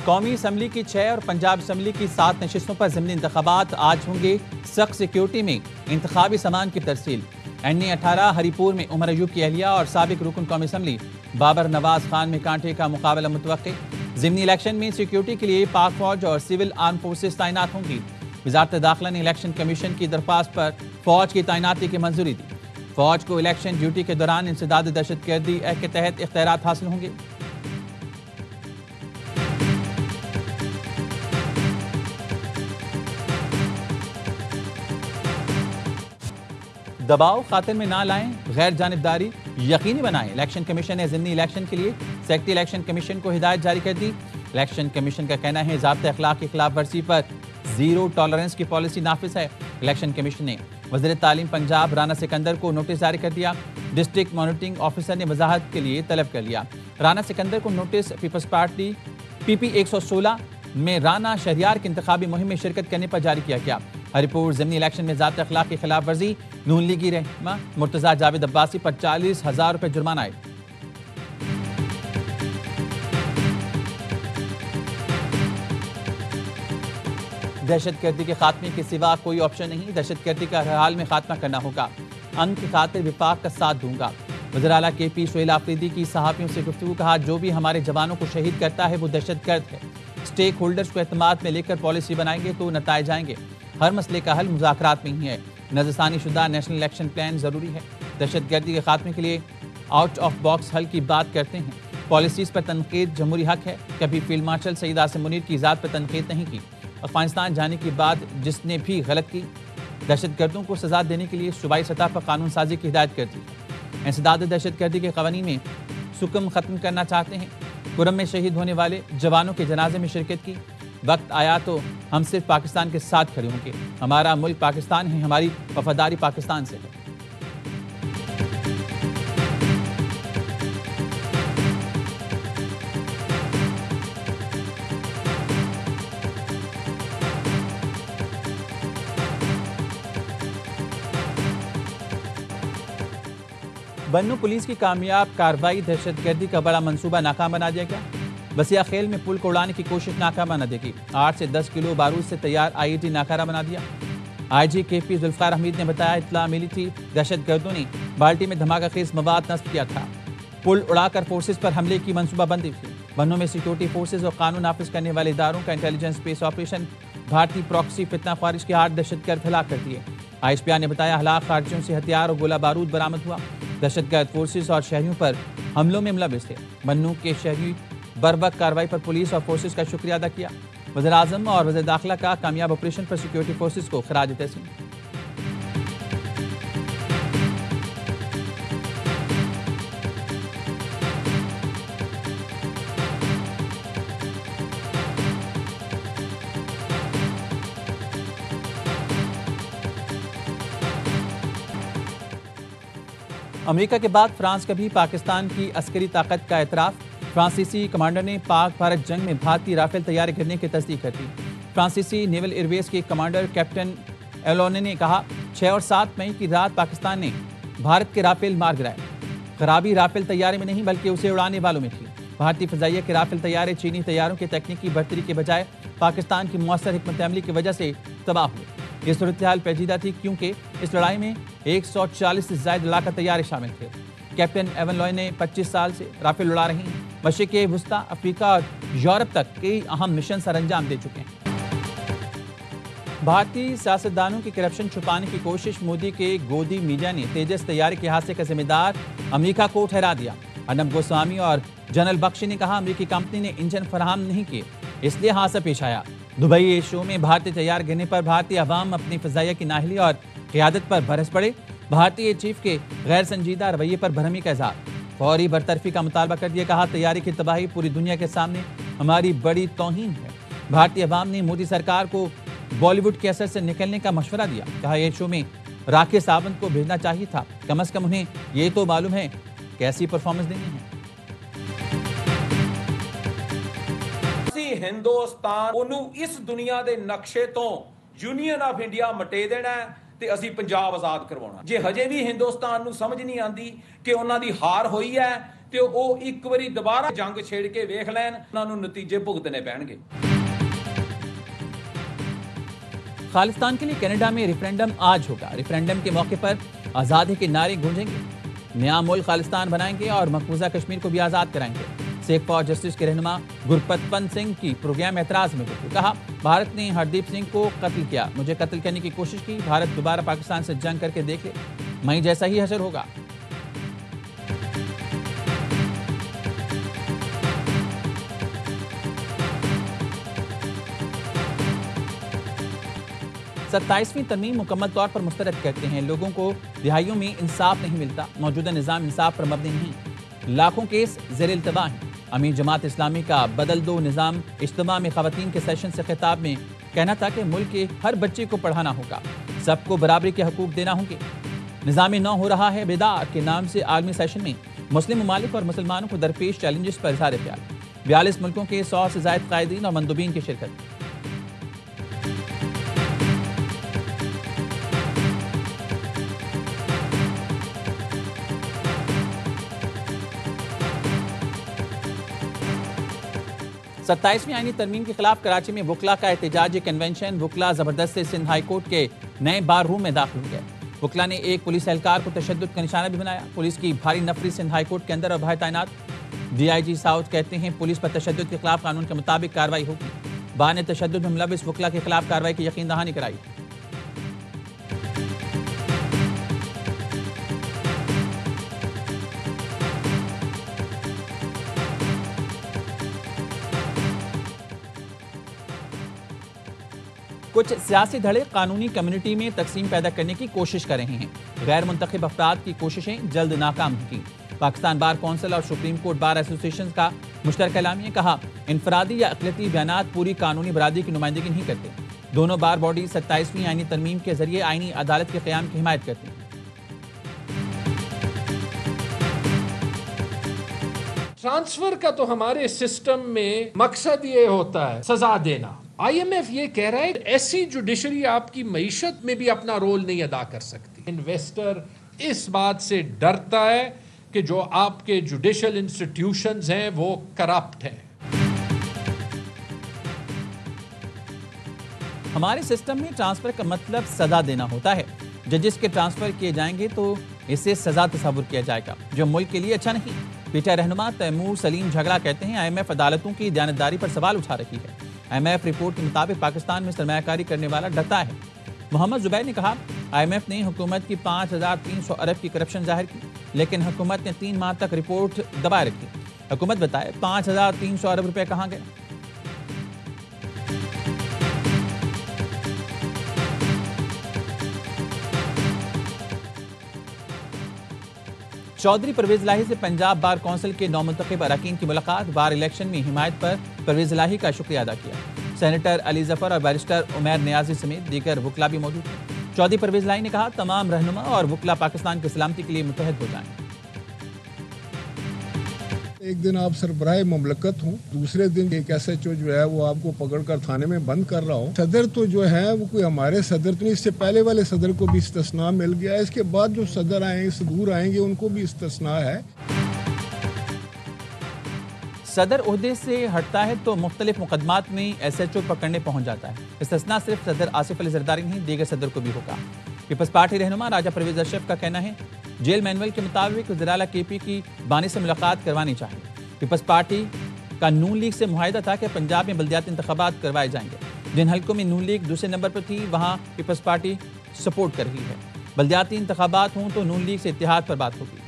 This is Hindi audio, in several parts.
कौमी असम्बली की 6 और पंजाब असम्बली की 7 नशिस्तों पर ज़िमनी इंतखाबात आज होंगे। सख्त सिक्योरिटी में इंतखाबी सामान की तरसील। NA 18 हरीपुर में उमर अयूब की अहलिया और साबिक रुकन कौमी असम्बली बाबर नवाज खान में कांटे का मुकाबला मुतवक्के। ज़िमनी इलेक्शन में सिक्योरिटी के लिए पाक फौज और सिविल आर्म फोर्सेज तैनात होंगी। वजारत दाखिला ने इलेक्शन कमीशन की दरख्वास्त पर फौज की तैनाती की मंजूरी दी। फौज को इलेक्शन ड्यूटी के दौरान इंसदाद दहशतगर्दी एक्ट के तहत इख्तियारात हासिल होंगे। दबाव खातिर में ना लाएं, गैर जानिबदारी यकीनी बनाएं। इलेक्शन कमीशन ने ज़िमनी इलेक्शन के लिए सेक्रेटरी इलेक्शन कमीशन को हिदायत जारी कर दी। इलेक्शन कमीशन का कहना है ज़ाब्ते अखलाक की खिलाफ वर्जी पर जीरो टॉलरेंस की पॉलिसी नाफिज है। इलेक्शन कमीशन ने वज़ीर तालीम पंजाब राना सिकंदर को नोटिस जारी कर दिया। डिस्ट्रिक्ट मॉनिटरिंग ऑफिसर ने वजाहत के लिए तलब कर लिया। राना सिकंदर को नोटिस पीपल्स पार्टी PP 116 में राना शहरियार की इंतखाबी मुहिम में शिरकत करने पर जारी किया गया। हरीपुर ज़िमनी इलेक्शन में ज़ाब्ते अखलाक की खिलाफ वर्जी, नून लीगी रहनुमा मुर्तज़ा जावेद अब्बासी पर 40,000 रुपये जुर्माना आए। दहशतगर्दी के खात्मे के सिवा कोई ऑप्शन नहीं। दहशतगर्दी का हर हाल में खात्मा करना होगा। अमन की खातिर विफाक का साथ दूंगा। वज़ीर आला KP सोहेल आफरीदी की सहाफ़ियों से गुफ्तगू। कहा, जो भी हमारे जवानों को शहीद करता है वो दहशतगर्द है। स्टेक होल्डर्स को एतमाद में लेकर पॉलिसी बनाएंगे तो नताइज आएंगे। हर मसले का हल मुज़ाकरात में ही है। नज़रसानी शुदा नेशनल इलेक्शन प्लान ज़रूरी है। दहशतगर्दी के खात्मे के लिए आउट ऑफ बॉक्स हल की बात करते हैं। पॉलिसीज़ पर तनकीद जमहूरी हक है। कभी फील्ड मार्शल सईद आसिम मुनीर की ज़ात पर तनकीद नहीं की। अफगानिस्तान जाने के बाद जिसने भी गलत की, दहशतगर्दों को सजा देने के लिए सूबाई सतह पर कानून साजी की हिदायत कर दी। इंसदाद दहशतगर्दी के कवानीन में सुकम ख़त्म करना चाहते हैं। कुरम में शहीद होने वाले जवानों के जनाजे में शिरकत की। वक्त आया तो हम सिर्फ पाकिस्तान के साथ खड़े होंगे। हमारा मुल्क पाकिस्तान है, हमारी वफादारी पाकिस्तान से है। बन्नू पुलिस की कामयाब कार्रवाई, दहशतगर्दी का बड़ा मंसूबा नाकाम बना दिया गया। बसिया खेल में पुल को उड़ाने की कोशिश नाकाम बना देगी। 8 से 10 किलो बारूद से तैयार IED नाकारा बना दिया। IG KP जुल्फ़िकार हमीद ने बताया, इत्तला मिली थी दहशतगर्दों ने बाल्टी में धमाका खेज मवाद नस्ब किया था। पुल उड़ाकर फोर्सेज पर हमले की मनसूबाबंदी थी। बन्नू में सिक्योरिटी फोर्सेज और कानून नाफिज करने वाले इदारों का इंटेलिजेंस बेस ऑपरेशन भारतीय प्रॉक्सी फितना ख्वारिज के 8 दहशतगर्द हलाक कर दिए। ISPR ने बताया, हलाक खारजियों से हथियार और गोला बारूद बरामद हुआ। दहशतगर्द फोर्सेज और शहरियों पर हमलों में मुलविस थे। बन्नू के शहरी बर्बक कार्रवाई पर पुलिस और फोर्सेज का शुक्रिया अदा किया। वज़ीर आज़म और वज़ीर दाखिला का कामयाब ऑपरेशन पर सिक्योरिटी फोर्सेज को खराज तहसीन। अमेरिका के बाद फ्रांस का भी पाकिस्तान की अस्करी ताकत का एतराफ़। फ्रांसीसी कमांडर ने पाक भारत जंग में भारतीय राफेल तैयार गिरने की तस्दीक कर दी। फ्रांसीसी नेवल एयरवेज के कमांडर कैप्टन एलोने ने कहा, 6 और 7 मई की रात पाकिस्तान ने भारत के राफेल मार गिराए। खराबी राफेल तैयारे में नहीं बल्कि उसे उड़ाने वालों में थी। भारतीय फ़िज़ाइया के राफेल तैयारे चीनी तैयारों के तकनीकी बढ़तरी के बजाय पाकिस्तान की मुअस्सर हिकमत अमली की वजह से तबाह हुए। ये सूरत हाल पेचीदा थी क्योंकि इस लड़ाई में 140 से ज़ायद लड़ाका तैयारे शामिल थे। कैप्टन एवन लॉय ने 25 साल से राफेल उड़ा रही हैं। मशरिक़ वुस्ता, अफ्रीका और यूरोप तक कई अहम मिशन सर अंजाम दे चुके हैं। भारतीय सियासतदानों की करप्शन छुपाने की कोशिश, मोदी के गोदी मीडिया ने तेजस तैयारी के हादसे का जिम्मेदार अमेरिका को ठहरा दिया। अर्नब गोस्वामी और जनरल बख्शी ने कहा, अमेरिकी कंपनी ने इंजन फराहम नहीं किए, इसलिए हादसा पेश आया। दुबई एयर शो में भारतीय तैयार गिरने पर भारतीय अवाम अपनी फ़िज़ाइया की नाहली और क़ियादत पर बरस पड़े। भारतीय चीफ के गैर संजीदा रवैये पर भरमी का इज़हार, फौरी बरतरफी का मुतालबा कर दिया। कहा, तैयारी की तबाही पूरी दुनिया के सामने हमारी बड़ी तौहीन है। भारतीय अवाम ने मोदी सरकार को बॉलीवुड के असर से निकलने का मशवरा दिया। कहा, एयर शो में राकेश सावंत को भेजना चाहिए था, कम से कम उन्हें ये तो मालूम है कैसी परफॉर्मेंस देनी है। हिंदुस्तान ओनू इस दुनिया के नक्शे तो यूनियन ऑफ इंडिया मटे देना है ਤੇ ਅਸੀਂ ਪੰਜਾਬ ਆਜ਼ਾਦ ਕਰਵਾਉਣਾ। ਜੇ ਹਜੇ ਵੀ ਹਿੰਦੁਸਤਾਨ ਨੂੰ ਸਮਝ ਨਹੀਂ ਆਂਦੀ ਕਿ ਉਹਨਾਂ ਦੀ ਹਾਰ ਹੋਈ ਹੈ ਤੇ ਉਹ ਇੱਕ ਵਾਰੀ ਦੁਬਾਰਾ ਜੰਗ ਛੇੜ ਕੇ ਵੇਖ ਲੈਣ, ਉਹਨਾਂ ਨੂੰ ਨਤੀਜੇ भुगतने ਪੈਣਗੇ। खालिस्तान के लिए कनाडा में रेफरेंडम आज होगा। रेफरेंडम के मौके पर आज़ादी के नारे गूंजेंगे। नया मुल्क खालिस्तान बनाएंगे और मकबूजा कश्मीर को भी आज़ाद कराएंगे। सेफ फॉर जस्टिस के रहनुमा गुरपत पंत सिंह की प्रोग्राम एतराज में गुफ्तगू। कहा, भारत ने हरदीप सिंह को कत्ल किया, मुझे कत्ल करने की कोशिश की। भारत दोबारा पाकिस्तान से जंग करके देख ले, मई जैसा ही हशर होगा। सत्ताईसवीं तरमीम मुकम्मल तौर पर मुस्तरद करते हैं। लोगों को दिहाइयों में इंसाफ नहीं मिलता। मौजूदा निज़ाम इंसाफ पर मबनी नहीं। लाखों केस ज़ेर इल्तवा हैं। अमीर जमात इस्लामी का बदल दो निज़ाम इज्तिमा में ख़वातीन के सेशन से खिताब में कहना था कि मुल्क के हर बच्चे को पढ़ाना होगा, सबको बराबरी के हकूक़ देना होंगे। निज़ाम नौ हो रहा है बेदार के नाम से आलमी सेशन में मुस्लिम ममालिक और मुसलमानों को दरपेश चैलेंजेस पर इज़हार ख्याल। 42 मुल्कों के 100 से ज़ायद कायदीन और मंदूबीन की शिरकत। सत्ताईसवीं आईनी तरमीम के खिलाफ कराची में वकला का एहतजाजी कन्वेंशन। वकला जबरदस्त से सिंध हाई कोर्ट के नए बार रूम में दाखिल हो गए। वकला ने एक पुलिस एहलकार को तशद्दुद का निशाना भी बनाया। पुलिस की भारी नफरी सिंध हाई कोर्ट के अंदर और बाहर तैनात। DIG साउथ कहते हैं पुलिस पर तशद्दुद के खिलाफ कानून के मुताबिक कार्रवाई होगी। बार ने तशद्दुद में मुलविस वकला के खिलाफ कार्रवाई की यकीन दहानी कराई। कुछ सियासी धड़े कानूनी कम्युनिटी में तकसीम पैदा करने की कोशिश कर रहे हैं। गैर मुंतखब अफराद की कोशिशें जल्द नाकाम होंगी। पाकिस्तान बार कौंसिल और सुप्रीम कोर्ट बार एसोसिएशन का मुश्तरका एलामिया। कहा, इनफरादी या अक़लियती बयानात पूरी कानूनी बरादरी की नुमाइंदगी नहीं करते। दोनों बार बॉडी 27वीं आईनी तरमीम के जरिए आईनी अदालत के क़याम की हिमायत करती हैं। ट्रांसफर का तो हमारे सिस्टम में मकसद ये होता है सजा देना। IMF ये कह रहा है ऐसी जुडिशरी आपकी मईशत में भी अपना रोल नहीं अदा कर सकती। इन्वेस्टर इस बात से डरता है कि जो आपके जुडिशल इंस्टीट्यूशंस हैं वो करप्ट हैं। हमारे सिस्टम में ट्रांसफर का मतलब सजा देना होता है। जजेस के ट्रांसफर किए जाएंगे तो इसे सजा तस्वुर किया जाएगा, जो मुल्क के लिए अच्छा नहीं। पीटा रहनुमा तैमूर सलीम झगड़ा कहते हैं IMF अदालतों की दयानतदारी पर सवाल उठा रही है। IMF रिपोर्ट के मुताबिक पाकिस्तान में सरमायाकारी करने वाला डरता है। मोहम्मद जुबैर ने कहा, IMF ने हुकूमत की 5300 अरब की करप्शन जाहिर की, लेकिन हुकूमत ने 3 माह तक रिपोर्ट दबाए रखी। हुकूमत बताए 5300 अरब रुपए कहाँ गए। चौधरी परवेज लाही से पंजाब बार कौंसिल के नौमुंतखब अरकान की मुलाकात। बार इलेक्शन में हिमायत पर परवेज लाही का शुक्रिया अदा किया। सेनेटर अली जफर और बैरिस्टर उमैर नियाजी समेत दीगर वकला भी मौजूद थे। चौधरी परवेज लाही ने कहा, तमाम रहनुमा और वकला पाकिस्तान की सलामती के लिए मुत्तहद हो जाएं। एक दिन आप सरबराह मुमलकत हूँ, दूसरे दिन एक SHO जो है वो आपको पकड़कर थाने में बंद कर रहा हो। सदर तो जो है वो कोई हमारे सदर तो नहीं, इससे पहले वाले सदर को भी इस्तिस्ना मिल गया है। इसके बाद जो सदर आएंगे सदूर आएंगे उनको भी इस्तिस्ना है। सदर ओहदे से हटता है तो मुख्तलिफ मुकदमात में SHO पकड़ने पहुंच जाता है। इस्तिस्ना सिर्फ सदर आसिफ अली जरदारी नहीं, दीगर सदर को भी होगा। पीपल्स पार्टी रहनुमा राजा परवेज अशरफ का कहना है, जेल मैनुअल के मुताबिक वज़ीर-ए-आला KP की बानी से मुलाकात करवानी चाहिए। पीपल्स पार्टी का नून लीग से मुआहिदा था कि पंजाब में बल्दियाती इंतखाबात करवाए जाएंगे। जिन हल्कों में नून लीग दूसरे नंबर पर थी वहाँ पीपल्स पार्टी सपोर्ट कर रही है। बल्दियाती इंतखाबात हों तो नून लीग से इत्तेहाद पर बात होगी।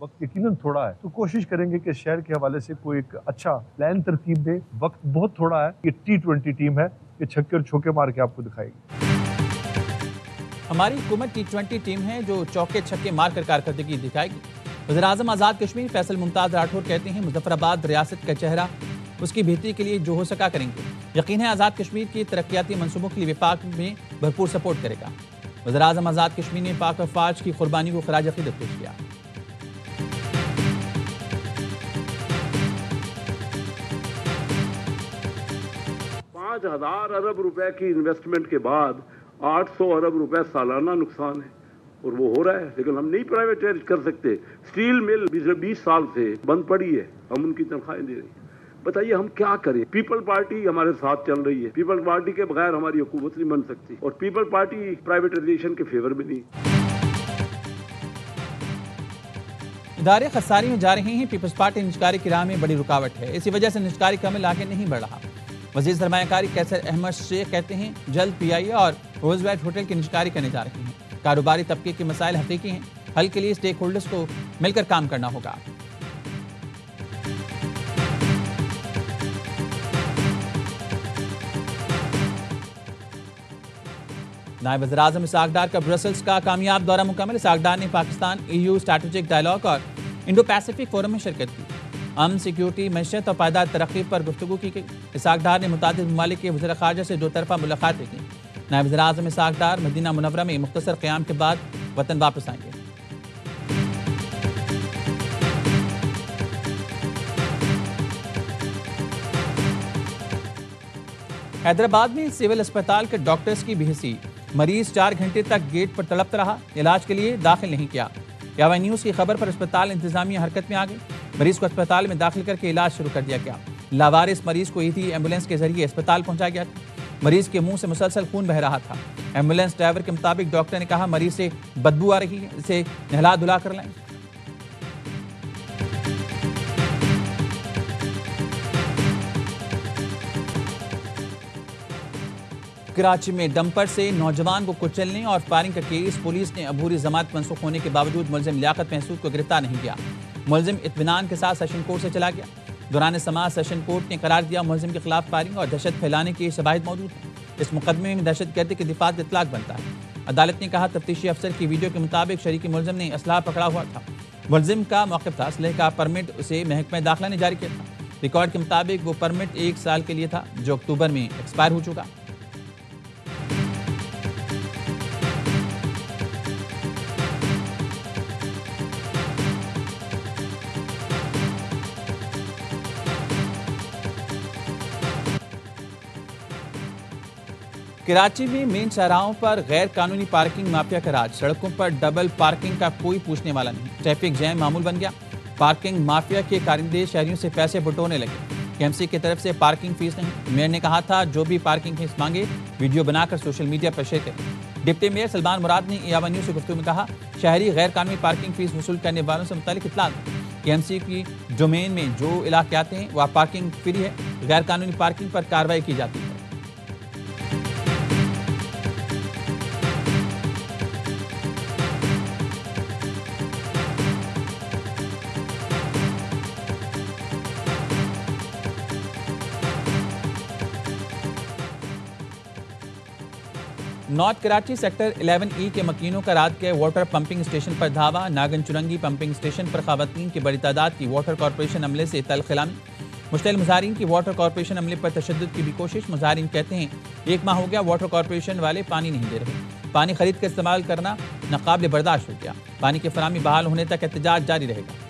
वक्त यकीनन थोड़ा है, तो कोशिश करेंगे कि शहर के हवाले से कोई एक अच्छा प्लान तरतीब दे। वक्त बहुत थोड़ा है। ये T20 टीम है, ये छक्के और चौके मार के आपको दिखाएगी। हमारी हुकूमत T20 टीम है जो चौके छक्के मार कर कारकर्दगी दिखाएगी। वज़ीर-ए-आज़म आज़ाद कश्मीर फैसल मुमताज़ राठौर कहते हैं, मुजफ्फराबाद रियासत का चेहरा, उसकी बेहतरी के लिए जो हो सका करेंगे। यकीन है आज़ाद कश्मीर की तरक्याती मनसूबों के लिए विफाक में भरपूर सपोर्ट करेगा। वज़ीर-ए-आज़म आज़ाद कश्मीर ने पाक अफ़वाज की कुर्बानी को खराज अक़ीदत पेश किया। 5,000 अरब रुपए की इन्वेस्टमेंट के बाद 800 अरब रुपए सालाना नुकसान है और वो हो रहा है, लेकिन हम नहीं प्राइवेटाइज कर सकते। स्टील मिल 20 साल से बंद पड़ी है, हम उनकी तनख्वाहें दे रहे हैं। बताइए हम क्या करें? पीपल पार्टी हमारे साथ चल रही है, पीपल पार्टी के बगैर हमारी हुकूमत नहीं बन सकती और पीपल पार्टी प्राइवेटाइजेशन के फेवर में नहीं। इदारे खसारी में जा रहे हैं, पीपल्स पार्टी निजकारी की राह में बड़ी रुकावट है, इसी वजह से निजकारी का अमल आगे नहीं बढ़ रहा। वजीर सरमायाकारी कैसर अहमद शेख कहते हैं जल्द पीआईए और रोजवेल्ट होटल की निजकारी करने जा रहे हैं। कारोबारी तबके के मसाइल हकीकी हैं, हल के लिए स्टेक होल्डर्स को मिलकर काम करना होगा। नायब वज़ीर-ए-आज़म इसहाक डार का ब्रसेल्स का कामयाब दौरा मुकम्मल। इसहाक डार ने पाकिस्तान EU स्ट्रैटेजिक डायलॉग और इंडो पैसिफिक फोरम में शिरकत की। अमन, सिक्योरिटी, मैशत और पायदार तरक्की पर गुफ्तगू की गई। इसहाक डार ने मुतादिद ममालिक के वज़ीर ख़ारजा से 2 तरफ़ा मुलाकातें की। नायब वज़ीर-ए-आज़म इसहाक डार मदीना मुनव्वरा में मुख्तसर क़याम के बाद वतन वापस आएंगे। हैदराबाद में सिविल अस्पताल के डॉक्टर्स की बेहिसी, मरीज 4 घंटे तक गेट पर तड़पता रहा, इलाज के लिए दाखिल नहीं किया। यावा न्यूज़ की खबर पर अस्पताल इंतजामिया हरकत में आ गई, मरीज को अस्पताल में दाखिल करके इलाज शुरू कर दिया गया। लावारिस मरीज को ईदी एम्बुलेंस के जरिए अस्पताल पहुंचाया गया था। मरीज के मुंह से मुसलसल खून बह रहा था। एम्बुलेंस ड्राइवर के मुताबिक डॉक्टर ने कहा मरीज से बदबू आ रही है, इसे नहला धुला कर लाएं। कराची में डंपर से नौजवान को कुचलने और फायरिंग का केस, पुलिस ने अबूरी जमानत मनसूख होने के बावजूद मुलजिम लियाकत महसूद को गिरफ्तार नहीं किया। मुलजिम इत्मीनान के साथ सेशन कोर्ट से चला गया। दौरान समाअत सेशन कोर्ट ने करार दिया मुलजिम के खिलाफ फायरिंग और दहशत फैलाने की शवाहिद मौजूद हैं। इस मुकदमे में दहशतगर्दी के दिफा का इतलाक बनता है। अदालत ने कहा तफ्तीशी अफसर की वीडियो के मुताबिक शरीकी मुलजिम ने असलाह पकड़ा हुआ था। मुलजिम का मौक़िफ़ था, असलहे का परमिट उसे महकमा दाखिला ने जारी किया था। रिकॉर्ड के मुताबिक वो परमिट 1 साल के लिए था जो अक्टूबर में एक्सपायर हो चुका। कराची में मेन चौराहों पर गैर कानूनी पार्किंग माफिया का राज, सड़कों पर डबल पार्किंग का कोई पूछने वाला नहीं। ट्रैफिक जैम मामूल बन गया। पार्किंग माफिया के कारिंदे शहरियों से पैसे बटोरने लगे। KMC की तरफ से पार्किंग फीस नहीं। मेयर ने कहा था जो भी पार्किंग फीस मांगे वीडियो बनाकर सोशल मीडिया पर शेयर करें। डिप्टी मेयर सलमान मुराद ने यावा न्यूज़ से गुफ्तगू में कहा शहरी गैर कानूनी पार्किंग फीस वसूल करने वालों से मुतालिक इत्तला दें। KMC की डोमेन में जो इलाके आते हैं वह पार्किंग फ्री है। गैर कानूनी पार्किंग पर कार्रवाई की जाती है। नॉर्थ कराची सेक्टर 11E के मकीनों का रात के वाटर पंपिंग स्टेशन पर धावा। नागन चुरंगी पंपिंग स्टेशन पर खवातीन की बड़ी तादाद की वाटर कॉरपोरेशन अमले से तलखिलामी। मुश्तइल मुजाहिरीन की वाटर कॉरपोरेशन अमले पर तशद्दुद की भी कोशिश। मुजाहिरीन कहते हैं 1 माह हो गया वाटर कॉरपोरेशन वाले पानी नहीं दे रहे। पानी खरीद कर इस्तेमाल करना नाकाबिल बर्दाश्त हो गया। पानी की फराहमी बहाल होने तक एहतजाज जारी रहेगा।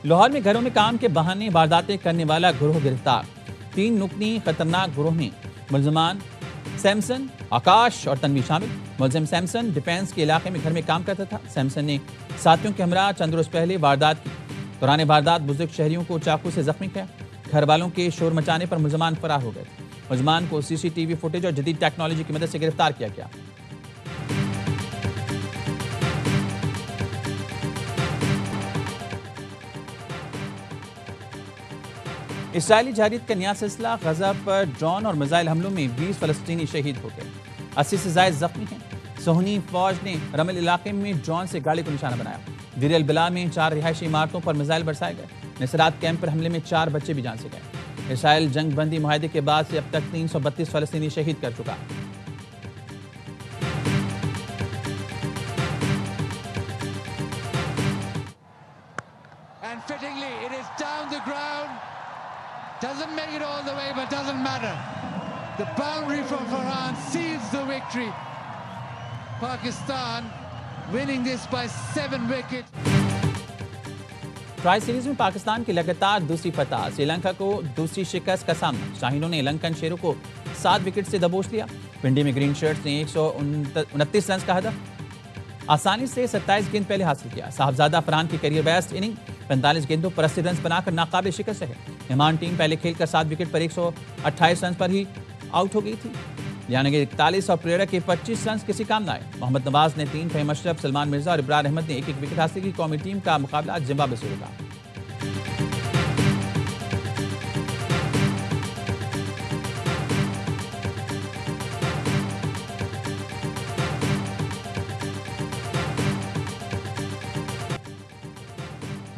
लाहौर में घरों में काम के बहाने वारदातें करने वाला गिरोह गिरफ्तार। 3 नुकनी खतरनाक गिरोह में मुलजमान सैमसन, आकाश और तनवी शामिल। मुलजिम सैमसन डिफेंस के इलाके में घर में काम करता था। सैमसन ने साथियों के हमरा चंद रोज पहले वारदात की। दौरान वारदात बुजुर्ग शहरियों को चाकू से जख्मी किया। घर वालों के शोर मचाने पर मुलजमान फरार हो गए। मुलजमान को CCTV फुटेज और जदीद टेक्नोलॉजी की मदद से गिरफ्तार किया गया। इसराइली जारियत का नया सिलसिला। गजा पर ड्रोन और मिसाइल हमलों में 20 फलस्तीनी शहीद हो गए, 80 से ज्यादा जख्मी हैं। सोहनी फौज ने रमल इलाके में ड्रोन से गाड़ी को निशाना बनाया। दीर अल बिला में 4 रिहायशी इमारतों पर मिसाइल बरसाए गए। निसरात कैंप पर हमले में 4 बच्चे भी जान से गए। इसराइल जंग बंदी मुआहदे के बाद से अब तक 332 फलस्तीनी शहीद कर चुका। Doesn't make it all the way, but doesn't matter. The boundary from Farhan seals the victory. Pakistan winning this by 7 wickets. Tri series में पाकिस्तान की लगातार दूसरी फतह, श्रीलंका को दूसरी शिकस्त का सामना। शाहीनों ने लंकन शेरों को 7 विकेट से दबोच लिया। पिंडी में ग्रीन शर्ट्स ने 129 रन का हदफ आसानी से 27 गेंद पहले हासिल किया। साहबजादा फरहान की करियर बेस्ट इनिंग 45 गेंदों पर 80 रन बनाकर नाकाबिल शिकस्त है। मेहमान टीम पहले खेलकर 7 विकेट पर 128 रन पर ही आउट हो गई थी। यानी कि 41 और प्रेरक के 25 रन किसी काम न आए। मोहम्मद नवाज ने 3, फहीम अशरफ, सलमान मिर्जा और इब्रार अहमद ने एक विकेट हासिल की। कौमी टीम का मुकाबला जिम्बाब्वे से होगा।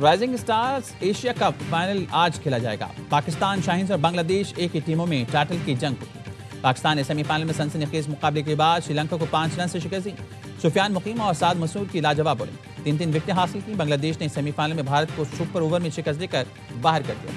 Rising stars Asia cup final आज खेला जाएगा। पाकिस्तान, शाहीन और बांग्लादेश एक ही टीमों में टाइटल की जंग होगी। पाकिस्तान ने सेमीफाइनल में सनसनीखेज मुकाबले के बाद श्रीलंका को 5 रन से शिकस्त दी। सुफियान मुकीम और साद मसूद की लाजवाब बॉलिंग 3-3 विकेटें हासिल की। बांग्लादेश ने सेमीफाइनल में भारत को सुपर ओवर में शिकस्त देकर बाहर कर दिया।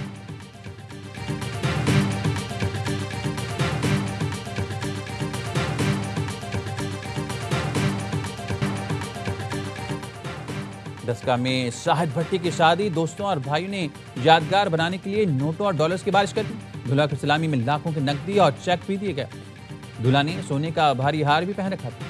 दस्का में शाहिद भट्टी की शादी दोस्तों और भाइयों ने यादगार बनाने के लिए नोटों और डॉलर्स की बारिश कर दी। दूल्हा की सलामी में लाखों की नकदी और चेक भी दिए गए। दूल्हा ने सोने का भारी हार भी पहन रखा था।